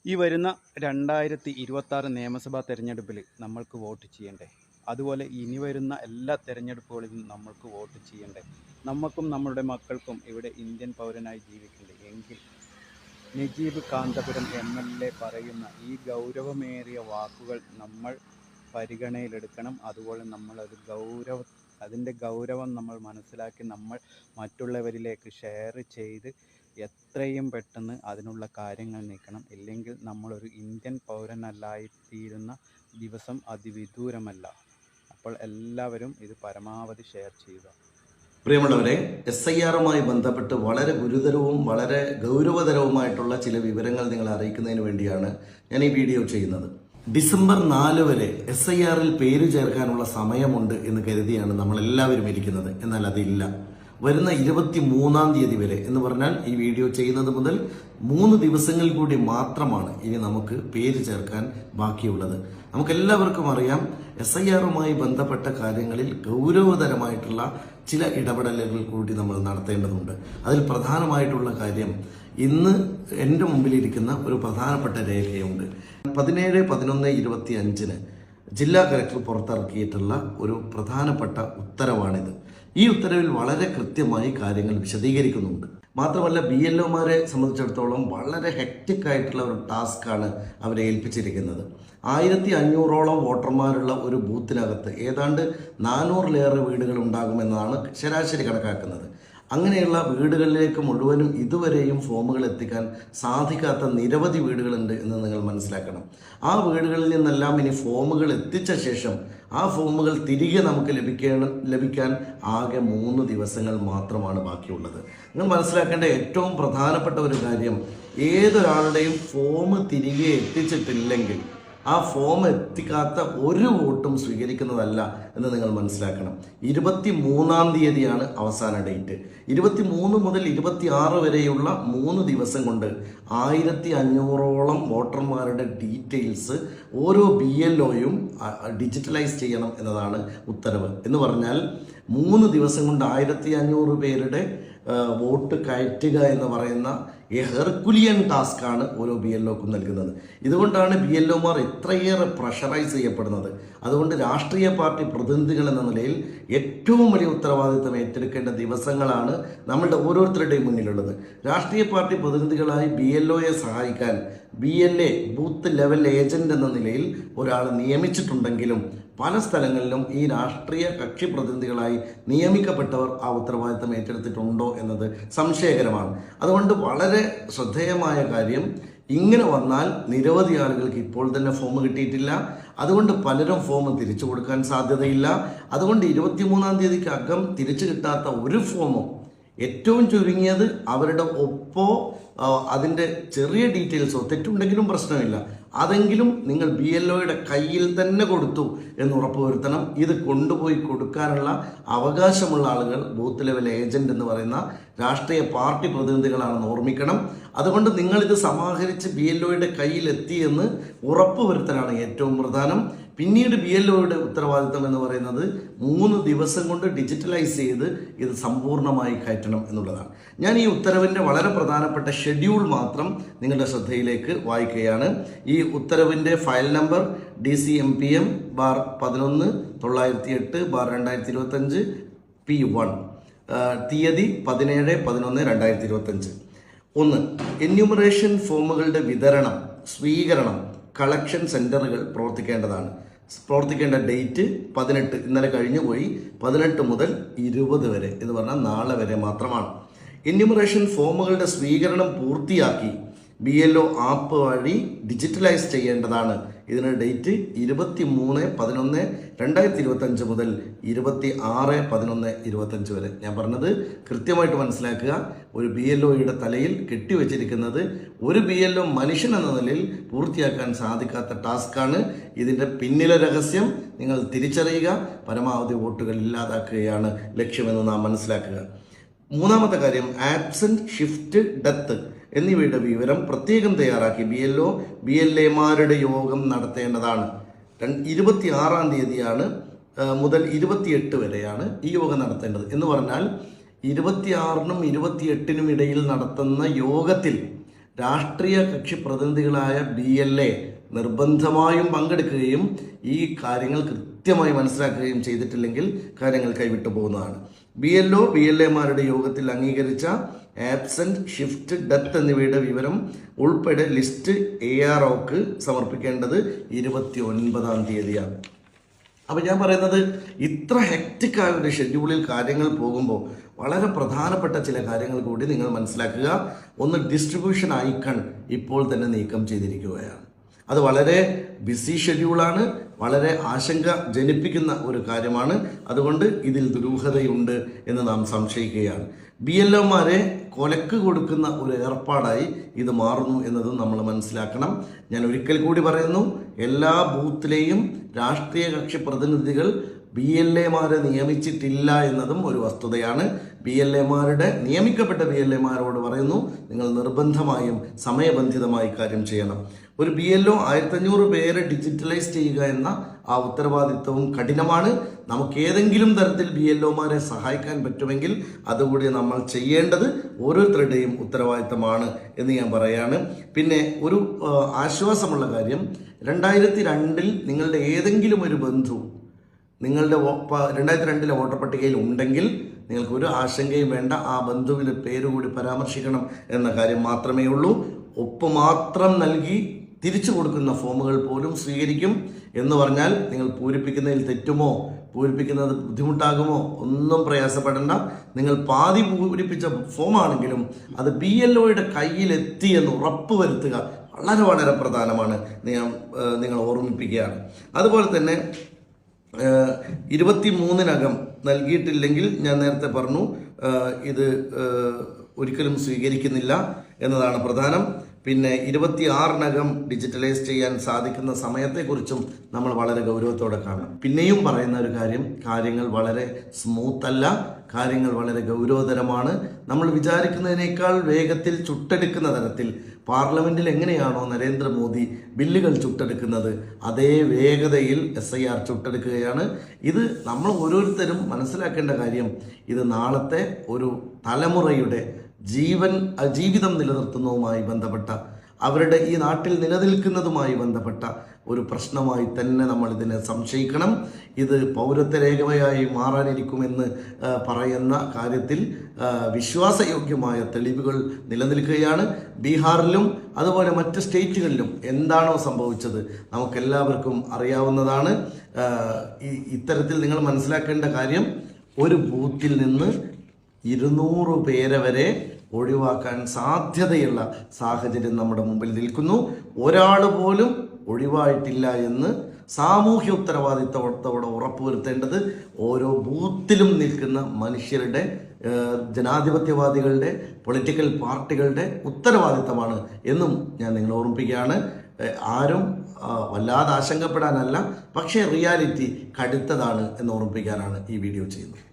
ഈ വരുന്ന 2026 നിയമസഭാ തെരഞ്ഞെടുപ്പിൽ നമ്മൾക്ക് വോട്ട് ചെയ്യണ്ടേ? അതുപോലെ ഇനി വരുന്ന എല്ലാ തെരഞ്ഞെടുപ്പുകളിലും നമ്മൾക്ക് വോട്ട് ചെയ്യണ്ടേ? നമുക്കും നമ്മുടെ മക്കൾക്കും ഇവിടെ ഇന്ത്യൻ പൗരനായി ജീവിക്കണ്ടേ? എങ്കിൽ നജീബ് കാന്തപുരം MLA പറയുന്ന ഈ ഗൗരവമേറിയ വാക്കുകൾ നമ്മൾ പരിഗണനയിലെടുക്കണം. അതുപോലെ അതിൻ്റെ ഗൗരവം നമ്മൾ മനസ്സിലാക്കി നമ്മൾ മറ്റുള്ളവരിലേക്ക് ഷെയർ ചെയ്ത് എത്രയും പെട്ടെന്ന് അതിനുള്ള കാര്യങ്ങൾ നീക്കണം. ഇല്ലെങ്കിൽ നമ്മളൊരു ഇന്ത്യൻ പൗരനല്ലായിത്തീരുന്ന ദിവസം അതിവിദൂരമല്ല. അപ്പോൾ എല്ലാവരും ഇത് പരമാവധി ഷെയർ ചെയ്യുക. പ്രിയമുള്ളവരെ, SIRമായി ബന്ധപ്പെട്ട് വളരെ ഗുരുതരവും വളരെ ഗൗരവതരവുമായിട്ടുള്ള ചില വിവരങ്ങൾ നിങ്ങളെ അറിയിക്കുന്നതിന് വേണ്ടിയാണ് ഞാൻ ഈ വീഡിയോ ചെയ്യുന്നത്. ഡിസംബർ 4 വരെ SIRൽ പേര് ചേർക്കാനുള്ള സമയമുണ്ട് എന്ന് കരുതിയാണ് നമ്മളെല്ലാവരും ഇരിക്കുന്നത്. എന്നാൽ അതില്ല. വരുന്ന 23-ാം തീയതി വരെ എന്ന് പറഞ്ഞാൽ ഈ വീഡിയോ ചെയ്യുന്നത് മുതൽ 3 ദിവസങ്ങൾ കൂടി മാത്രമാണ് ഇനി നമുക്ക് പേര് ചേർക്കാൻ ബാക്കിയുള്ളത്. നമുക്കെല്ലാവർക്കും അറിയാം, SIRമായി ബന്ധപ്പെട്ട കാര്യങ്ങളിൽ ഗൗരവതരമായിട്ടുള്ള ചില ഇടപെടലുകൾ കൂടി നമ്മൾ നടത്തേണ്ടതുണ്ട്. അതിൽ പ്രധാനമായിട്ടുള്ള കാര്യം, ഇന്ന് എൻ്റെ മുമ്പിലിരിക്കുന്ന ഒരു പ്രധാനപ്പെട്ട രേഖയുണ്ട്. 17/11/25 ജില്ലാ കലക്ടർ പുറത്തിറക്കിയിട്ടുള്ള ഒരു പ്രധാനപ്പെട്ട ഉത്തരവാണിത്. ഈ ഉത്തരവിൽ വളരെ കൃത്യമായി കാര്യങ്ങൾ വിശദീകരിക്കുന്നുണ്ട്. മാത്രമല്ല, BLOമാരെ സംബന്ധിച്ചിടത്തോളം വളരെ ഹെക്റ്റിക് ആയിട്ടുള്ള ഒരു ടാസ്ക്കാണ് അവരെ ഏൽപ്പിച്ചിരിക്കുന്നത്. 1500ഓളം വോട്ടർമാരുള്ള ഒരു ബൂത്തിനകത്ത് ഏതാണ്ട് 400-ലേറെ വീടുകൾ ഉണ്ടാകുമെന്നാണ് ശരാശരി കണക്കാക്കുന്നത്. അങ്ങനെയുള്ള വീടുകളിലേക്ക് മുഴുവനും ഇതുവരെയും ഫോമുകൾ എത്തിക്കാൻ സാധിക്കാത്ത നിരവധി വീടുകളുണ്ട് എന്ന് നിങ്ങൾ മനസ്സിലാക്കണം. ആ വീടുകളിൽ നിന്നെല്ലാം ഇനി ഫോമുകൾ എത്തിച്ച ശേഷം ആ ഫോമുകൾ തിരികെ നമുക്ക് ലഭിക്കാൻ ആകെ 3 ദിവസങ്ങൾ മാത്രമാണ് ബാക്കിയുള്ളത്. നിങ്ങൾ മനസ്സിലാക്കേണ്ട ഏറ്റവും പ്രധാനപ്പെട്ട ഒരു കാര്യം, ഏതൊരാളുടെയും ഫോം തിരികെ എത്തിച്ചിട്ടില്ലെങ്കിൽ ആ ഫോം എത്തിക്കാത്ത ഒരു വോട്ടും സ്വീകരിക്കുന്നതല്ല എന്ന് നിങ്ങൾ മനസ്സിലാക്കണം. 23-ാം തീയതിയാണ് അവസാന ഡേറ്റ്. 23 മുതൽ 26 വരെയുള്ള 3 ദിവസം കൊണ്ട് 1500ഓളം വോട്ടർമാരുടെ ഡീറ്റെയിൽസ് ഓരോ BLOയും ഡിജിറ്റലൈസ് ചെയ്യണം എന്നതാണ് ഉത്തരവ്. എന്ന് പറഞ്ഞാൽ 3 ദിവസം കൊണ്ട് 1500 പേരുടെ വോട്ട് കയറ്റുക എന്ന് പറയുന്ന ഹെർക്കുലിയൻ ടാസ്ക്കാണ് ഓരോ BLOക്കും നൽകുന്നത്. ഇതുകൊണ്ടാണ് BLOമാർ എത്രയേറെ പ്രഷറൈസ് ചെയ്യപ്പെടുന്നത്. അതുകൊണ്ട് രാഷ്ട്രീയ പാർട്ടി പ്രതിനിധികൾ എന്ന നിലയിൽ ഏറ്റവും വലിയ ഉത്തരവാദിത്തം ഏറ്റെടുക്കേണ്ട ദിവസങ്ങളാണ് നമ്മളുടെ ഓരോരുത്തരുടെയും മുന്നിലുള്ളത്. രാഷ്ട്രീയ പാർട്ടി പ്രതിനിധികളായി BLOയെ സഹായിക്കാൻ BLA ബൂത്ത് ലെവൽ ഏജന്റ് എന്ന നിലയിൽ ഒരാൾ നിയമിച്ചിട്ടുണ്ടെങ്കിലും പല സ്ഥലങ്ങളിലും ഈ രാഷ്ട്രീയ കക്ഷി പ്രതിനിധികളായി നിയമിക്കപ്പെട്ടവർ ആ ഉത്തരവാദിത്തം ഏറ്റെടുത്തിട്ടുണ്ടോ എന്നത് സംശയകരമാണ്. അതുകൊണ്ട് വളരെ ശ്രദ്ധേയമായ കാര്യം, ഇങ്ങനെ വന്നാൽ നിരവധി ആളുകൾക്ക് ഇപ്പോൾ തന്നെ ഫോം കിട്ടിയിട്ടില്ല. അതുകൊണ്ട് പലരും ഫോം തിരിച്ചു കൊടുക്കാൻ സാധ്യതയില്ല. അതുകൊണ്ട് 23-ാം തീയതിക്കകം തിരിച്ചു കിട്ടാത്ത ഒരു ഫോമും, ഏറ്റവും ചുരുങ്ങിയത് അവരുടെ ഒപ്പോ അതിൻ്റെ ചെറിയ ഡീറ്റെയിൽസോ തെറ്റുണ്ടെങ്കിലും പ്രശ്നമില്ല, അതെങ്കിലും നിങ്ങൾ BLOയുടെ കയ്യിൽ തന്നെ കൊടുത്തു എന്ന് ഉറപ്പുവരുത്തണം. ഇത് കൊണ്ടുപോയി കൊടുക്കാനുള്ള അവകാശമുള്ള ആളുകൾ ബൂത്ത് ലെവൽ ഏജന്റ് എന്ന് പറയുന്ന രാഷ്ട്രീയ പാർട്ടി പ്രതിനിധികളാണെന്ന് ഓർമ്മിക്കണം. അതുകൊണ്ട് നിങ്ങളിത് സമാഹരിച്ച് BLOയുടെ കയ്യിലെത്തി എന്ന് ഉറപ്പുവരുത്തലാണ് ഏറ്റവും പ്രധാനം. പിന്നീട് BLOയുടെ ഉത്തരവാദിത്തം എന്ന് പറയുന്നത് 3 ദിവസം കൊണ്ട് ഡിജിറ്റലൈസ് ചെയ്ത് ഇത് സമ്പൂർണ്ണമായി കയറ്റണം എന്നുള്ളതാണ്. ഞാൻ ഈ ഉത്തരവിൻ്റെ വളരെ പ്രധാനപ്പെട്ട ഷെഡ്യൂൾ മാത്രം നിങ്ങളുടെ ശ്രദ്ധയിലേക്ക് വായിക്കുകയാണ്. ഈ ഉത്തരവിൻ്റെ ഫയൽ നമ്പർ DCMPM/11/908/2025 P1, തീയതി 17/11/2025. 1. എന്യൂമറേഷൻ ഫോമുകളുടെ വിതരണം, സ്വീകരണം, കളക്ഷൻ സെന്ററുകൾ പ്രവർത്തിക്കേണ്ട ഡേറ്റ് 18, ഇന്നലെ കഴിഞ്ഞു പോയി. 18 മുതൽ 20 വരെ എന്ന് പറഞ്ഞാൽ നാളെ വരെ മാത്രമാണ്. എന്യൂമറേഷൻ ഫോമുകളുടെ സ്വീകരണം പൂർത്തിയാക്കി BLO ആപ്പ് വഴി ഡിജിറ്റലൈസ് ചെയ്യേണ്ടതാണ്. ഇതിന് ഡേറ്റ് 23/11/2025 മുതൽ 26/11/25 വരെ. ഞാൻ പറഞ്ഞത് കൃത്യമായിട്ട് മനസ്സിലാക്കുക. ഒരു BLOയുടെ തലയിൽ കെട്ടിവെച്ചിരിക്കുന്നത് ഒരു BLO മനുഷ്യൻ എന്ന നിലയിൽ പൂർത്തിയാക്കാൻ സാധിക്കാത്ത ടാസ്ക്കാണ്. ഇതിൻ്റെ പിന്നിലെ രഹസ്യം നിങ്ങൾ തിരിച്ചറിയുക. പരമാവധി വോട്ടുകൾ ഇല്ലാതാക്കുകയാണ് ലക്ഷ്യമെന്ന് നാം മനസ്സിലാക്കുക. 3-ാമത്തെ കാര്യം, ആബ്സെന്റ്, ഷിഫ്റ്റ്, ഡെത്ത് എന്നിവയുടെ വിവരം പ്രത്യേകം തയ്യാറാക്കി BLAമാരുടെ യോഗം നടത്തേണ്ടതാണ്. 26-ാം തീയതിയാണ് മുതൽ 28 വരെയാണ് ഈ യോഗം നടത്തേണ്ടത്. എന്ന് പറഞ്ഞാൽ 26-നും 28-നും ഇടയിൽ നടത്തുന്ന യോഗത്തിൽ രാഷ്ട്രീയ കക്ഷി പ്രതിനിധികളായ BLA നിർബന്ധമായും പങ്കെടുക്കുകയും ഈ കാര്യങ്ങൾ കൃത്യമായി മനസ്സിലാക്കുകയും ചെയ്തിട്ടില്ലെങ്കിൽ കാര്യങ്ങൾ കൈവിട്ടു പോകുന്നതാണ്. BLAമാരുടെ യോഗത്തിൽ അംഗീകരിച്ച ആബ്സെന്റ്, ഷിഫ്റ്റ്, ഡെത്ത് എന്നിവയുടെ വിവരം ഉൾപ്പെടെ ലിസ്റ്റ് AROക്ക് സമർപ്പിക്കേണ്ടത് 29-ാം തീയതിയാണ്. അപ്പോൾ ഞാൻ പറയുന്നത്, ഇത്ര ഹെക്റ്റിക്കായ ഒരു ഷെഡ്യൂളിൽ കാര്യങ്ങൾ പോകുമ്പോൾ വളരെ പ്രധാനപ്പെട്ട ചില കാര്യങ്ങൾ കൂടി നിങ്ങൾ മനസ്സിലാക്കുക. ഒന്ന്, ഡിസ്ട്രിബ്യൂഷൻ ഐക്കൺ ഇപ്പോൾ തന്നെ നീക്കം ചെയ്തിരിക്കുകയാണ്. അത് വളരെ ബിസി ഷെഡ്യൂളാണ്, വളരെ ആശങ്ക ജനിപ്പിക്കുന്ന ഒരു കാര്യമാണ്. അതുകൊണ്ട് ഇതിൽ ദുരൂഹതയുണ്ട് എന്ന് നാം സംശയിക്കുകയാണ്. BLOമാരെ കൊലക്ക് കൊടുക്കുന്ന ഒരു ഏർപ്പാടായി ഇത് മാറുന്നു എന്നതും നമ്മൾ മനസ്സിലാക്കണം. ഞാൻ ഒരിക്കൽ കൂടി പറയുന്നു, എല്ലാ ബൂത്തിലെയും രാഷ്ട്രീയ കക്ഷി പ്രതിനിധികൾ BLAമാരെ നിയമിച്ചിട്ടില്ല എന്നതും ഒരു വസ്തുതയാണ്. നിയമിക്കപ്പെട്ട BLAമാരോട് പറയുന്നു, നിങ്ങൾ നിർബന്ധമായും സമയബന്ധിതമായി കാര്യം ചെയ്യണം. ഒരു BLO 1500 പേരെ ഡിജിറ്റലൈസ് ചെയ്യുക എന്ന ആ ഉത്തരവാദിത്വവും കഠിനമാണ്. നമുക്ക് ഏതെങ്കിലും തരത്തിൽ BLOമാരെ സഹായിക്കാൻ പറ്റുമെങ്കിൽ അതുകൂടി നമ്മൾ ചെയ്യേണ്ടത് ഓരോരുത്തരുടെയും ഉത്തരവാദിത്തമാണ് എന്ന് ഞാൻ പറയാണ്. പിന്നെ ഒരു ആശ്വാസമുള്ള കാര്യം, 2002 നിങ്ങളുടെ ഏതെങ്കിലും ഒരു ബന്ധു നിങ്ങളുടെ 2002 വോട്ടർ പട്ടികയിൽ ഉണ്ടെങ്കിൽ നിങ്ങൾക്ക് ഒരു ആശങ്കയും വേണ്ട. ആ ബന്ധുവിൻ്റെ പേര് കൂടി പരാമർശിക്കണം എന്ന കാര്യം മാത്രമേ ഉള്ളൂ. ഒപ്പ് മാത്രം നൽകി തിരിച്ചു കൊടുക്കുന്ന ഫോമുകൾ പോലും സ്വീകരിക്കും. എന്ന് പറഞ്ഞാൽ നിങ്ങൾ പൂരിപ്പിക്കുന്നതിൽ തെറ്റുമോ, പൂരിപ്പിക്കുന്നത് ബുദ്ധിമുട്ടാകുമോ, ഒന്നും പ്രയാസപ്പെടേണ്ട. നിങ്ങൾ പാതി പൂരിപ്പിച്ച ഫോമാണെങ്കിലും അത് BLOയുടെ കയ്യിലെത്തി എന്ന് ഉറപ്പ് വരുത്തുക വളരെ വളരെ പ്രധാനമാണ്. നിങ്ങൾ ഓർമ്മിപ്പിക്കുകയാണ്. അതുപോലെ തന്നെ 23-നകം നൽകിയിട്ടില്ലെങ്കിൽ ഞാൻ നേരത്തെ പറഞ്ഞു, ഇത് ഒരിക്കലും സ്വീകരിക്കുന്നില്ല എന്നതാണ് പ്രധാനം. പിന്നെ 26-നകം ഡിജിറ്റലൈസ് ചെയ്യാൻ സാധിക്കുന്ന സമയത്തെക്കുറിച്ചും നമ്മൾ വളരെ ഗൗരവത്തോടെ കാണണം. പിന്നെയും പറയുന്ന ഒരു കാര്യം, കാര്യങ്ങൾ വളരെ സ്മൂത്തല്ല, കാര്യങ്ങൾ വളരെ ഗൗരവതരമാണ്. നമ്മൾ വിചാരിക്കുന്നതിനേക്കാൾ വേഗത്തിൽ ചുട്ടെടുക്കുന്ന തരത്തിൽ പാർലമെന്റിൽ എങ്ങനെയാണോ നരേന്ദ്രമോദി ബില്ലുകൾ ചുട്ടെടുക്കുന്നത്, അതേ വേഗതയിൽ SIR ചുട്ടെടുക്കുകയാണ്. ഇത് നമ്മൾ ഓരോരുത്തരും മനസ്സിലാക്കേണ്ട കാര്യം, ഇത് നാളത്തെ ഒരു തലമുറയുടെ ജീവിതം നിലനിർത്തുന്നതുമായി ബന്ധപ്പെട്ട, അവരുടെ ഈ നാട്ടിൽ നിലനിൽക്കുന്നതുമായി ബന്ധപ്പെട്ട ഒരു പ്രശ്നമായി തന്നെ നമ്മൾ ഇതിനെ സംശയിക്കണം. ഇത് പൗരത്വ രേഖയായി മാറാനിരിക്കുമെന്ന് പറയുന്ന കാര്യത്തിൽ വിശ്വാസയോഗ്യമായ തെളിവുകൾ നിലനിൽക്കുകയാണ്. ബീഹാറിലും അതുപോലെ മറ്റ് സ്റ്റേറ്റുകളിലും എന്താണോ സംഭവിച്ചത് നമുക്കെല്ലാവർക്കും അറിയാവുന്നതാണ്. ഇത്തരത്തിൽ നിങ്ങൾ മനസ്സിലാക്കേണ്ട കാര്യം, ഒരു ബൂത്തിൽ നിന്ന് 200 പേരെ വരെ ഒഴിവാക്കാൻ സാധ്യതയുള്ള സാഹചര്യം നമ്മുടെ മുമ്പിൽ നിൽക്കുന്നു. ഒരാൾ പോലും ഒഴിവായിട്ടില്ല എന്ന് സാമൂഹ്യ ഉത്തരവാദിത്തത്തോടെ ഉറപ്പുവരുത്തേണ്ടത് ഓരോ ബൂത്തിലും നിൽക്കുന്ന മനുഷ്യരുടെ, ജനാധിപത്യവാദികളുടെ, പൊളിറ്റിക്കൽ പാർട്ടികളുടെ ഉത്തരവാദിത്തമാണ് എന്നും ഞാൻ നിങ്ങളെ ഓർമ്മിപ്പിക്കുകയാണ്. ആരും വല്ലാതെ ആശങ്കപ്പെടാനല്ല, പക്ഷേ റിയാലിറ്റി കടുത്തതാണ് എന്ന് ഓർമ്മിപ്പിക്കാനാണ് ഈ വീഡിയോ ചെയ്യുന്നത്.